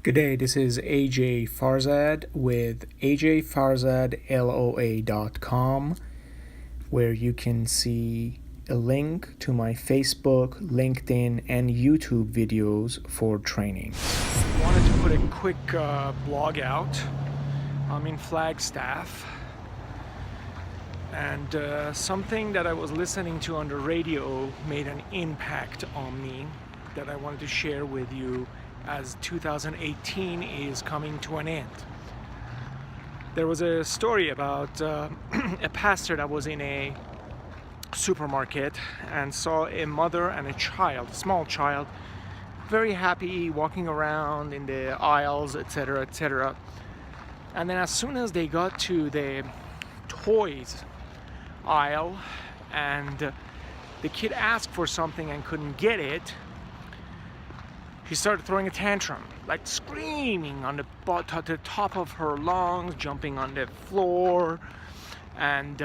Good day, this is AJ Farzad with ajfarzadloa.com, where you can see a link to my Facebook, LinkedIn, and YouTube videos for training. I wanted to put a quick blog out. I'm in Flagstaff, and something that I was listening to on the radio made an impact on me that I wanted to share with you as 2018 is coming to an end. There was a story about a pastor that was in a supermarket and saw a mother and a child, a small child, very happy walking around in the aisles, etc., etc. And then as soon as they got to the toys aisle and the kid asked for something and couldn't get it, she started throwing a tantrum, like screaming on the top of her lungs, jumping on the floor, and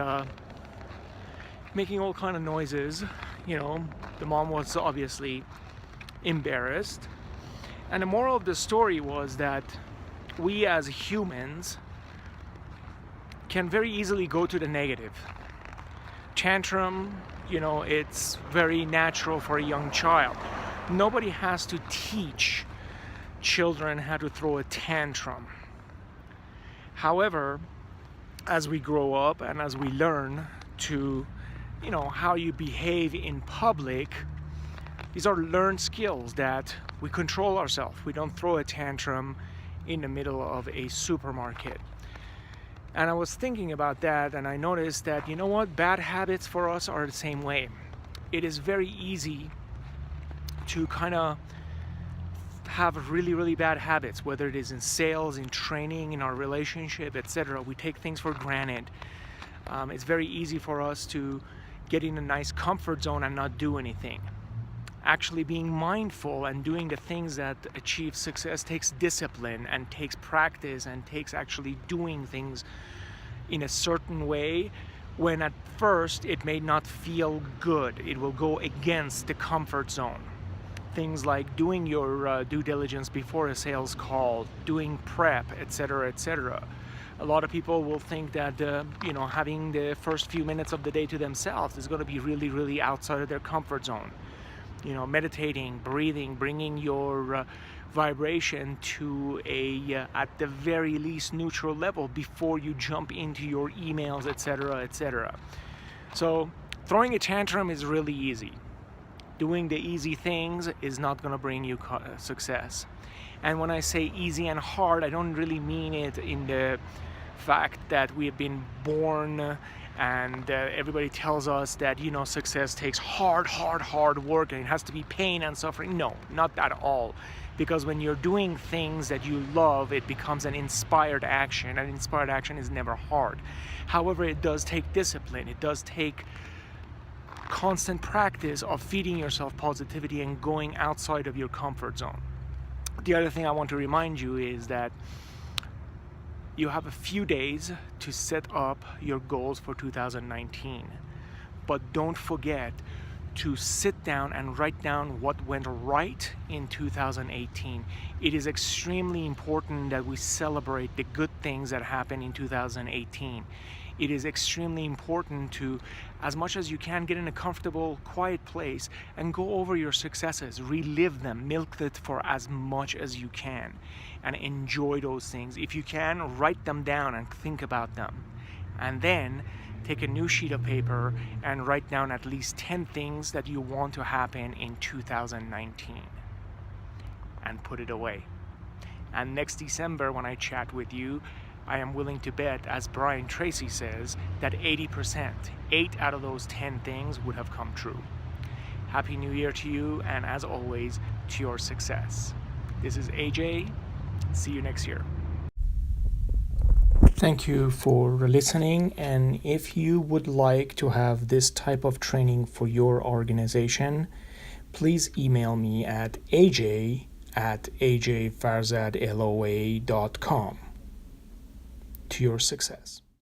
making all kind of noises. The mom was obviously embarrassed. And the moral of the story was that we as humans can very easily go to the negative. Tantrum, it's very natural for a young child. Nobody has to teach children how to throw a tantrum. However, as we grow up and as we learn to, how you behave in public, these are learned skills that we control ourselves. We don't throw a tantrum in the middle of a supermarket. And I was thinking about that, and I noticed that, bad habits for us are the same way. It is very easy to kind of have really, really bad habits, whether it is in sales, in training, in our relationship, etc. We take things for granted. It's very easy for us to get in a nice comfort zone and not do anything. Actually being mindful and doing the things that achieve success takes discipline and takes practice and takes actually doing things in a certain way when at first it may not feel good. It will go against the comfort zone. Things like doing your due diligence before a sales call, doing prep, etc., etc. A lot of people will think that having the first few minutes of the day to themselves is going to be really, really outside of their comfort zone. Meditating, breathing, bringing your vibration to at the very least neutral level before you jump into your emails, etc., etc. So throwing a tantrum is really easy. Doing the easy things is not going to bring you success. And when I say easy and hard, I don't really mean it in the fact that we have been born and everybody tells us that success takes hard work and it has to be pain and suffering. No, not at all. Because when you're doing things that you love, it becomes an inspired action, and inspired action is never hard. However, it does take discipline. It does take constant practice of feeding yourself positivity and going outside of your comfort zone. The other thing I want to remind you is that you have a few days to set up your goals for 2019. But don't forget to sit down and write down what went right in 2018. It is extremely important that we celebrate the good things that happened in 2018. It is extremely important to, as much as you can, get in a comfortable, quiet place and go over your successes, relive them, milk it for as much as you can, and enjoy those things. If you can, write them down and think about them. And then take a new sheet of paper and write down at least 10 things that you want to happen in 2019 and put it away. And next December, when I chat with you, I am willing to bet, as Brian Tracy says, that 80%, 8 out of those 10 things would have come true. Happy New Year to you, and as always, to your success. This is AJ. See you next year. Thank you for listening, and if you would like to have this type of training for your organization, please email me at aj@ajfarzadloa.com. To your success.